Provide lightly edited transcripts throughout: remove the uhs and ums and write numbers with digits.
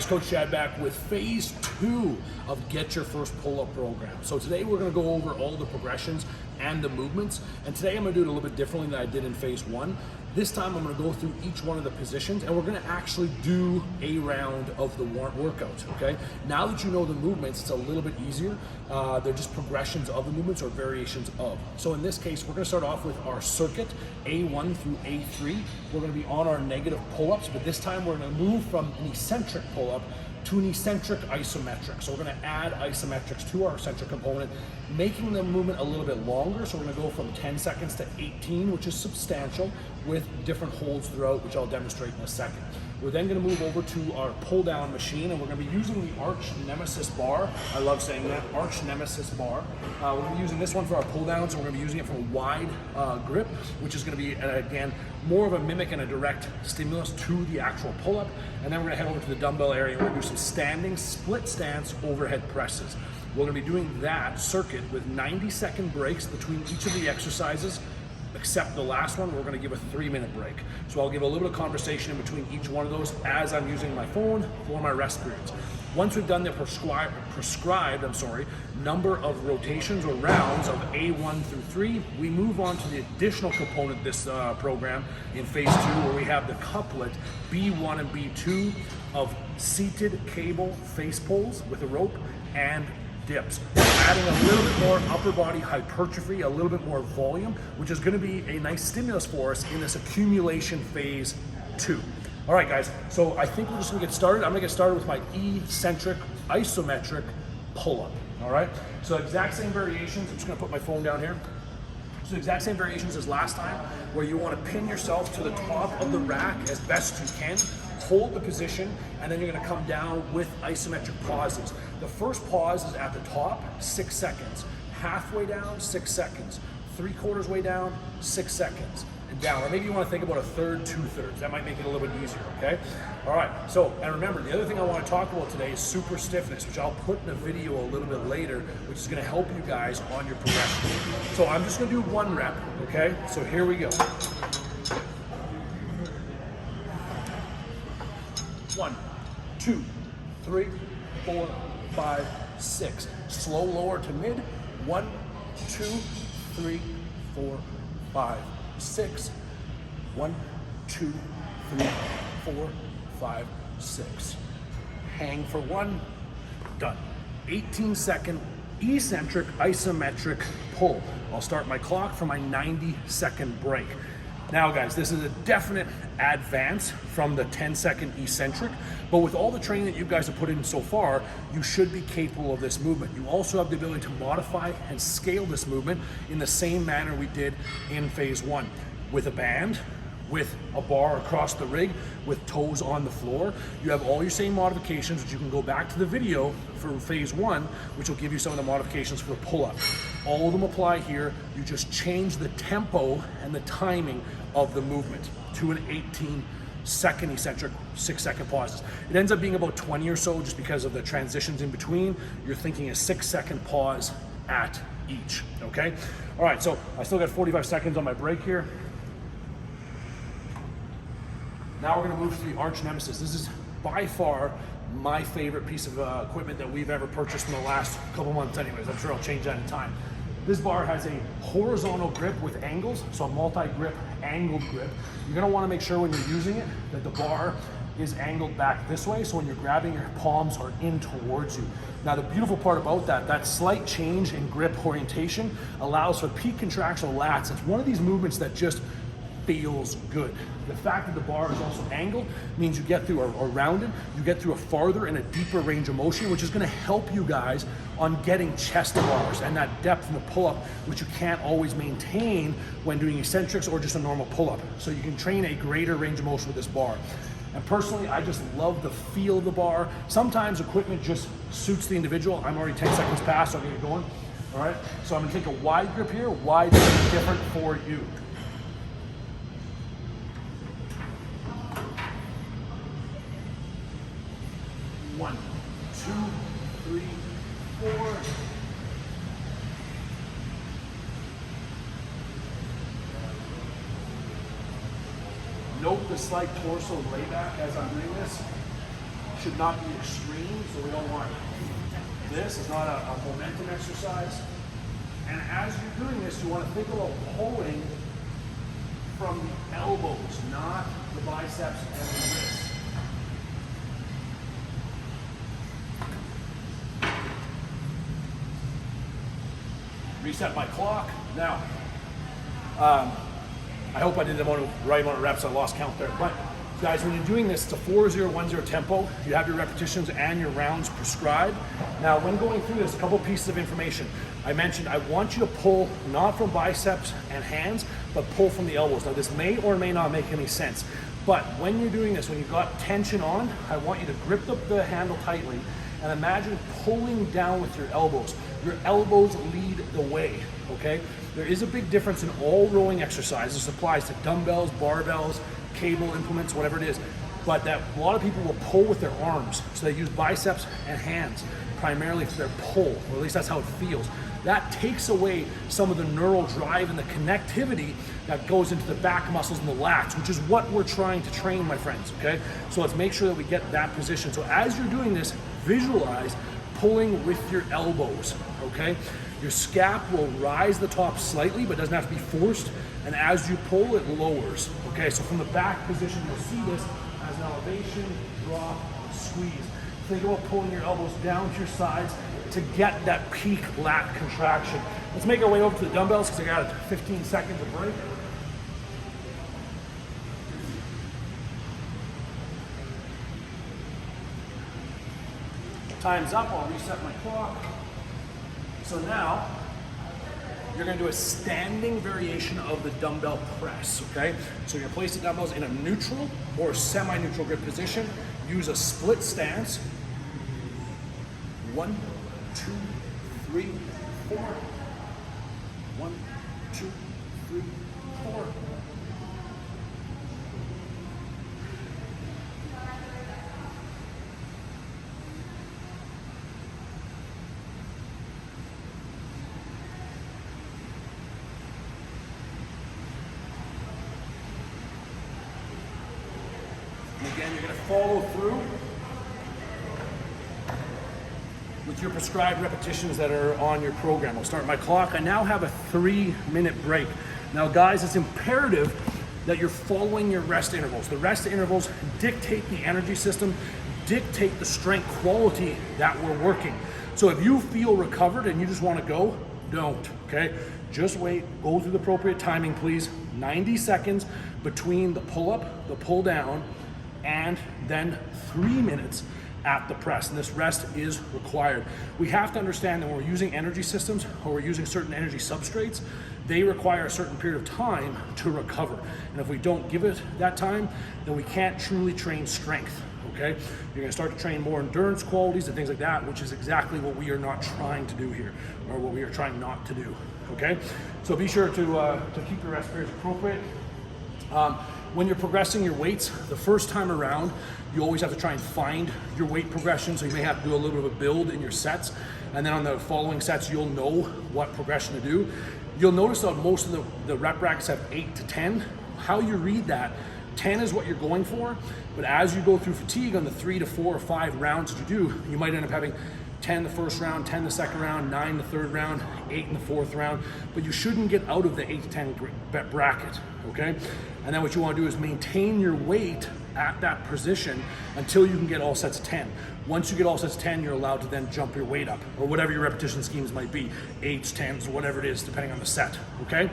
guys, Coach Chad back with phase 2 of Get Your First Pull-Up program. So today we're going to go over all the progressions and the movements, and today I'm going to do it a little bit differently than I did in phase 1. This time I'm going to go through each one of the positions and we're going to actually do a round of the workout, okay? Now that you know the movements, it's a little bit easier. They're just progressions of the movements or variations of. So in this case, we're going to start off with our circuit, A1 through A3. We're going to be on our negative pull-ups, but this time we're going to move from an eccentric pull-up to an eccentric isometric. So we're going to add isometrics to our eccentric component, making the movement a little bit longer. So we're going to go from 10 seconds to 18, which is substantial, with different holds throughout, which I'll demonstrate in a second. We're then going to move over to our pull-down machine, and we're going to be using the Arch Nemesis bar. I love saying that, Arch Nemesis bar. We're going to be using this one for our pull-downs, and we're going to be using it for a wide grip, which is going to be, again, more of a mimic and a direct stimulus to the actual pull-up. And then we're going to head over to the dumbbell area, and we're going to do some standing split stance overhead presses. We're going to be doing that circuit with 90-second breaks between each of the exercises, except the last one, we're going to give a 3-minute break. So I'll give a little bit of conversation in between each one of those as I'm using my phone for my rest periods. Once we've done the prescribed number of rotations or rounds of A1 through 3, we move on to the additional component of this program in phase 2, where we have the couplet B1 and B2 of seated cable face pulls with a rope and dips, adding a little bit more upper body hypertrophy, a little bit more volume, which is going to be a nice stimulus for us in this accumulation phase 2. All right, guys, so I think we're just going to get started. I'm going to get started with my eccentric isometric pull-up. All right, so exact same variations. I'm just going to put my phone down here. So the exact same variations as last time, where you want to pin yourself to the top of the rack as best you can, hold the position, and then you're going to come down with isometric pauses. The first pause is at the top, 6 seconds. Halfway down, 6 seconds. 3/4 way down, 6 seconds. And down. Or maybe you want to think about a third, 2/3. That might make it a little bit easier, okay? All right, so, and remember, the other thing I want to talk about today is super stiffness, which I'll put in a video a little bit later, which is going to help you guys on your progression. So I'm just going to do 1 rep, okay? So here we go. 1, 2, 3, 4, 5, 6. Slow lower to mid. 1, 2, 3, 4, 5, 6. 1, 2, 3, 4, 5, 6. Hang for 1. Done. 18-second eccentric isometric pull. I'll start my clock for my 90-second break. Now guys, this is a definite advance from the 10-second eccentric, but with all the training that you guys have put in so far, you should be capable of this movement. You also have the ability to modify and scale this movement in the same manner we did in phase 1, with a band, with a bar across the rig, with toes on the floor. You have all your same modifications, which you can go back to the video for phase 1, which will give you some of the modifications for pull-up. All of them apply here. You just change the tempo and the timing of the movement to an 18-second eccentric, 6-second pauses. It ends up being about 20 or so just because of the transitions in between. You're thinking a 6-second pause at each, okay? All right, so I still got 45 seconds on my break here. Now we're going to move to the Arch Nemesis. This is by far my favorite piece of equipment that we've ever purchased in the last couple months anyways. I'm sure I'll change that in time. This bar has a horizontal grip with angles, so a multi-grip, angled grip. You're going to want to make sure when you're using it that the bar is angled back this way, so when you're grabbing, your palms are in towards you. Now the beautiful part about that slight change in grip orientation allows for peak contractional lats. It's one of these movements that just feels good. The fact that the bar is also angled means you get through, or rounded, you get through a farther and a deeper range of motion, which is going to help you guys on getting chest bars and that depth in the pull-up, which you can't always maintain when doing eccentrics or just a normal pull-up. So you can train a greater range of motion with this bar. And personally, I just love the feel of the bar. Sometimes equipment just suits the individual. I'm already 10 seconds past, so I'm gonna get going. All right, so I'm gonna take a wide grip here. Wide is different for you. One, 2, 3, 4. Note the slight torso layback as I'm doing this. should not be extreme, so we don't want this. It's not a momentum exercise. And as you're doing this, you want to think about pulling from the elbows, not the biceps and the wrists. Reset my clock. Now, I hope I did the right amount of reps. I lost count there. But guys, when you're doing this, it's a 4-0-1-0 tempo. You have your repetitions and your rounds prescribed. Now, when going through this, a couple pieces of information. I mentioned I want you to pull not from biceps and hands, but pull from the elbows. Now, this may or may not make any sense. But when you're doing this, when you've got tension on, I want you to grip the handle tightly and imagine pulling down with your elbows. Your elbows lead the way, okay? There is a big difference in all rowing exercises. This applies to dumbbells, barbells, cable implements, whatever it is. But that a lot of people will pull with their arms. So they use biceps and hands primarily for their pull, or at least that's how it feels. That takes away some of the neural drive and the connectivity that goes into the back muscles and the lats, which is what we're trying to train, my friends, okay? So let's make sure that we get that position. So as you're doing this, visualize pulling with your elbows, okay? Your scap will rise the top slightly, but doesn't have to be forced. And as you pull, it lowers, okay? So from the back position, you'll see this as an elevation, drop, squeeze. Think about pulling your elbows down to your sides to get that peak lat contraction. Let's make our way over to the dumbbells because I got 15 seconds of break. Time's up, I'll reset my clock. So now, you're gonna do a standing variation of the dumbbell press, okay? So you're gonna place the dumbbells in a neutral or semi-neutral grip position. Use a split stance. 1, 2, 3, 4. 1, 2, 3, 4. Again, you're going to follow through with your prescribed repetitions that are on your program. I'll start my clock. I now have a 3-minute break. Now, guys, it's imperative that you're following your rest intervals. The rest intervals dictate the energy system, dictate the strength quality that we're working. So if you feel recovered and you just want to go, don't, okay? Just wait, go through the appropriate timing, please. 90 seconds between the pull-up, the pull-down, and then 3 minutes at the press, and this rest is required. We have to understand that when we're using energy systems or we're using certain energy substrates, they require a certain period of time to recover. And if we don't give it that time, then we can't truly train strength, okay? You're gonna start to train more endurance qualities and things like that, which is exactly what we are not trying to do here, or what we are trying not to do, okay? So be sure to keep your rest periods appropriate. When you're progressing your weights, the first time around, you always have to try and find your weight progression, so you may have to do a little bit of a build in your sets, and then on the following sets, you'll know what progression to do. You'll notice that most of the rep brackets have 8 to 10. How you read that, 10 is what you're going for, but as you go through fatigue on the 3 to 4 or 5 rounds that you do, you might end up having 10 the first round, 10 the second round, 9 the third round, 8 in the fourth round, but you shouldn't get out of the 8 to 10 bracket, okay? And then what you want to do is maintain your weight at that position until you can get all sets of 10. Once you get all sets of 10, you're allowed to then jump your weight up, or whatever your repetition schemes might be, 8s, 10s, whatever it is, depending on the set, okay?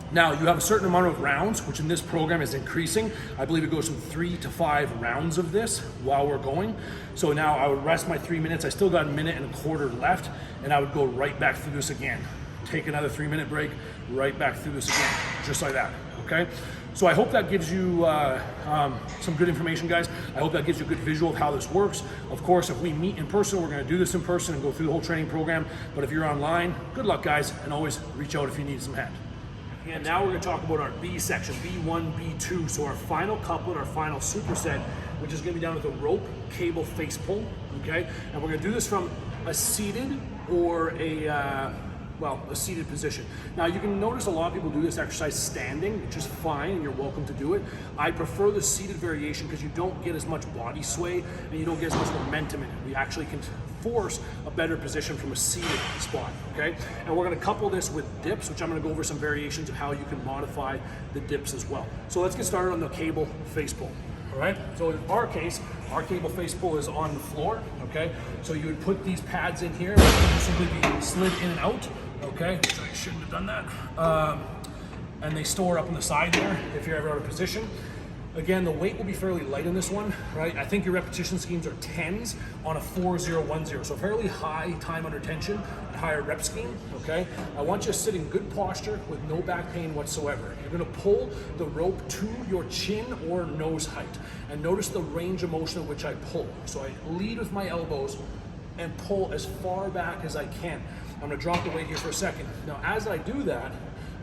Now, you have a certain amount of rounds, which in this program is increasing. I believe it goes from 3 to 5 rounds of this while we're going. So now I would rest my 3 minutes. I still got 1.25 minutes left, and I would go right back through this again. Take another 3-minute break, right back through this again, just like that, okay? So I hope that gives you some good information, guys. I hope that gives you a good visual of how this works. Of course, if we meet in person, we're gonna do this in person and go through the whole training program. But if you're online, good luck, guys, and always reach out if you need some help. And now we're going to talk about our B section, B1, B2. So our final couplet, our final superset, which is going to be down with a rope cable face pull, okay? And we're going to do this from a seated or a well, a seated position. Now you can notice a lot of people do this exercise standing, which is fine and you're welcome to do it. I prefer the seated variation because you don't get as much body sway and you don't get as much momentum in it. We actually can force a better position from a seated spot, okay? And we're gonna couple this with dips, which I'm gonna go over some variations of how you can modify the dips as well. So let's get started on the cable face pull. All right, so in our case, our cable face pull is on the floor, okay? So you would put these pads in here, which would simply be slid in and out, okay? So I shouldn't have done that. And they store up on the side there if you're ever out of position. Again, the weight will be fairly light in this one, right? I think your repetition schemes are 10s on a 4-0-1-0. So fairly high time under tension, higher rep scheme, okay? I want you to sit in good posture with no back pain whatsoever. You're gonna pull the rope to your chin or nose height. And notice the range of motion at which I pull. So I lead with my elbows and pull as far back as I can. I'm gonna drop the weight here for a second. Now, as I do that,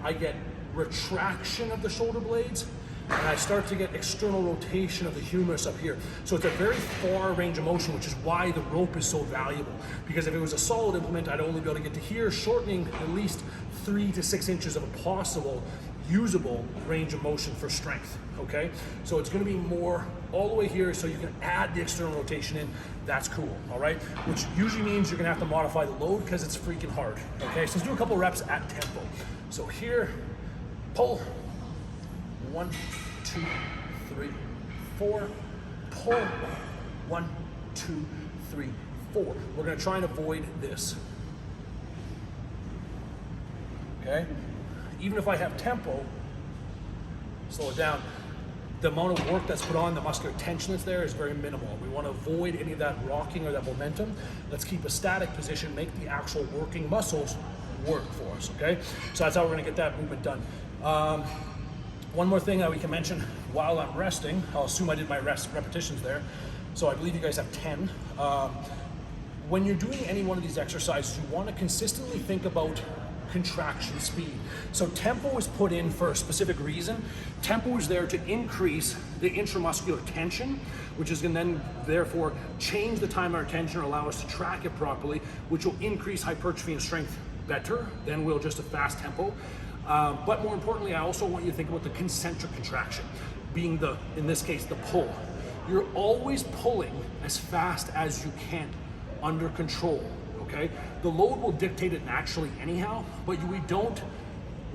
I get retraction of the shoulder blades, and I start to get external rotation of the humerus up here. So it's a very far range of motion, which is why the rope is so valuable. Because if it was a solid implement, I'd only be able to get to here, shortening at least 3 to 6 inches of a possible usable range of motion for strength, okay? So it's gonna be more all the way here, so you can add the external rotation in. That's cool, all right? Which usually means you're gonna have to modify the load because it's freaking hard, okay? So let's do a couple reps at tempo. So here, pull. 1, 2, 3, 4. Pull. 1, 2, 3, 4. We're gonna try and avoid this. Okay? Even if I have tempo, slow it down. The amount of work that's put on, the muscular tension that's there is very minimal. We want to avoid any of that rocking or that momentum. Let's keep a static position, make the actual working muscles work for us, okay? So that's how we're gonna get that movement done. One more thing that we can mention while I'm resting, I'll assume I did my rest repetitions there. So I believe you guys have 10. When you're doing any one of these exercises, you want to consistently think about contraction speed. So tempo is put in for a specific reason. Tempo is there to increase the intramuscular tension, which is going to then therefore change the time our tension or allow us to track it properly, which will increase hypertrophy and strength better than will just a fast tempo. But more importantly, I also want you to think about the concentric contraction, being the, in this case, the pull. You're always pulling as fast as you can, under control, okay? The load will dictate it naturally anyhow, but we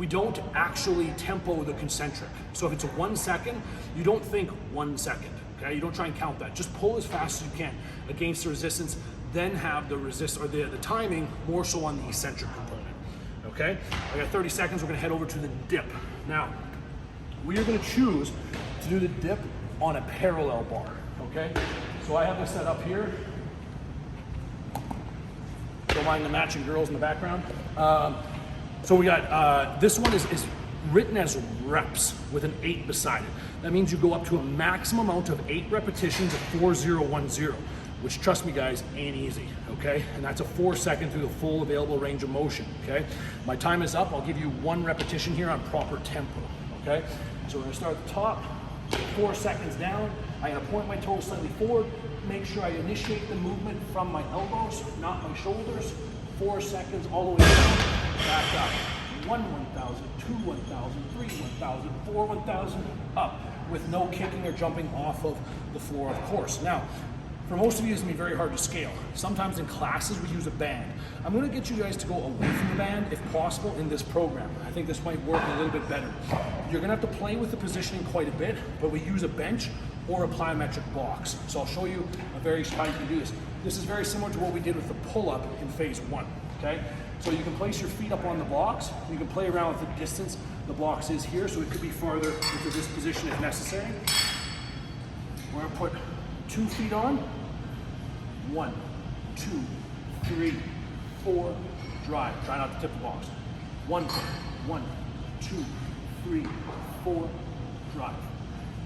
don't actually tempo the concentric. So if it's a 1 second, you don't think 1 second, okay? You don't try and count that. Just pull as fast as you can against the resistance, then have the the timing more so on the eccentric component. Okay, I got 30 seconds, we're gonna head over to the dip. Now, we are gonna choose to do the dip on a parallel bar, okay? So I have this set up here. Don't mind the matching girls in the background. So we got, this one is written as reps with an 8 beside it. That means you go up to a maximum amount of 8 repetitions of 4-0-1-0. Which, trust me guys, ain't easy, okay? And that's a 4 second through the full available range of motion, okay? My time is up. I'll give you 1 repetition here on proper tempo, okay? So we're gonna start at the top, 4 seconds down. I'm gonna point my toes slightly forward, make sure I initiate the movement from my elbows, not my shoulders. 4 seconds all the way down, back up. 1, 1,000, 2, 1,000, 3, 1,000, 4, 1,000, up, with no kicking or jumping off of the floor, of course. Now, for most of you, it's gonna be very hard to scale. Sometimes in classes, we use a band. I'm gonna get you guys to go away from the band, if possible, in this program. I think this might work a little bit better. You're gonna have to play with the positioning quite a bit, but we use a bench or a plyometric box. So I'll show you a various how you can do this. This is very similar to what we did with the pull-up in phase 1, okay? So you can place your feet up on the blocks. You can play around with the distance the blocks is here, so it could be farther into this position if necessary. We're gonna put 2 feet on. 1, 2, 3, 4, drive. Try not to tip the box. 1, 2, 3, 4, drive.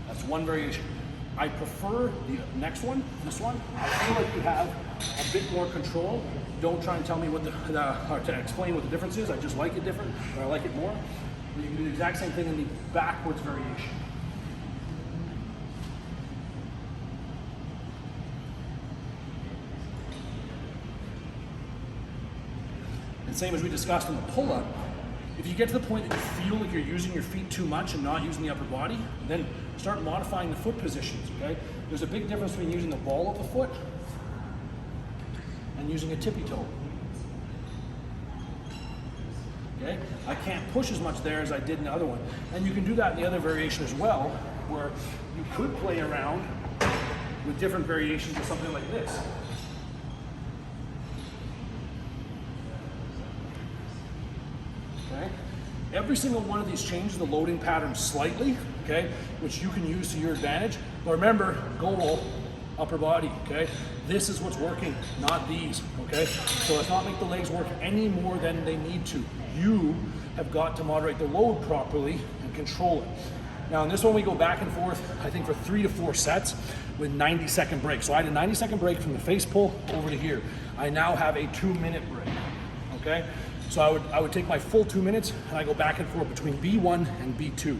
That's one variation. I prefer the next one, this one. I feel like you have a bit more control. Don't try and tell me what or to explain what the difference is. I just like it different, or I like it more. But you can do the exact same thing in the backwards variation. And same as we discussed in the pull-up, if you get to the point that you feel like you're using your feet too much and not using the upper body, then start modifying the foot positions, okay? There's a big difference between using the ball of the foot and using a tippy toe. Okay? I can't push as much there as I did in the other one. And you can do that in the other variation as well, where you could play around with different variations of something like this. Okay? Every single one of these changes the loading pattern slightly, okay, which you can use to your advantage. But remember, goal, upper body, okay? This is what's working, not these, okay? So let's not make the legs work any more than they need to. You have got to moderate the load properly and control it. Now in this one we go back and forth, I think for 3 to 4 sets with 90-second breaks. So I had a 90-second break from the face pull over to here. I now have a 2-minute break, okay? So I would take my full 2 minutes and I go back and forth between B1 and B2.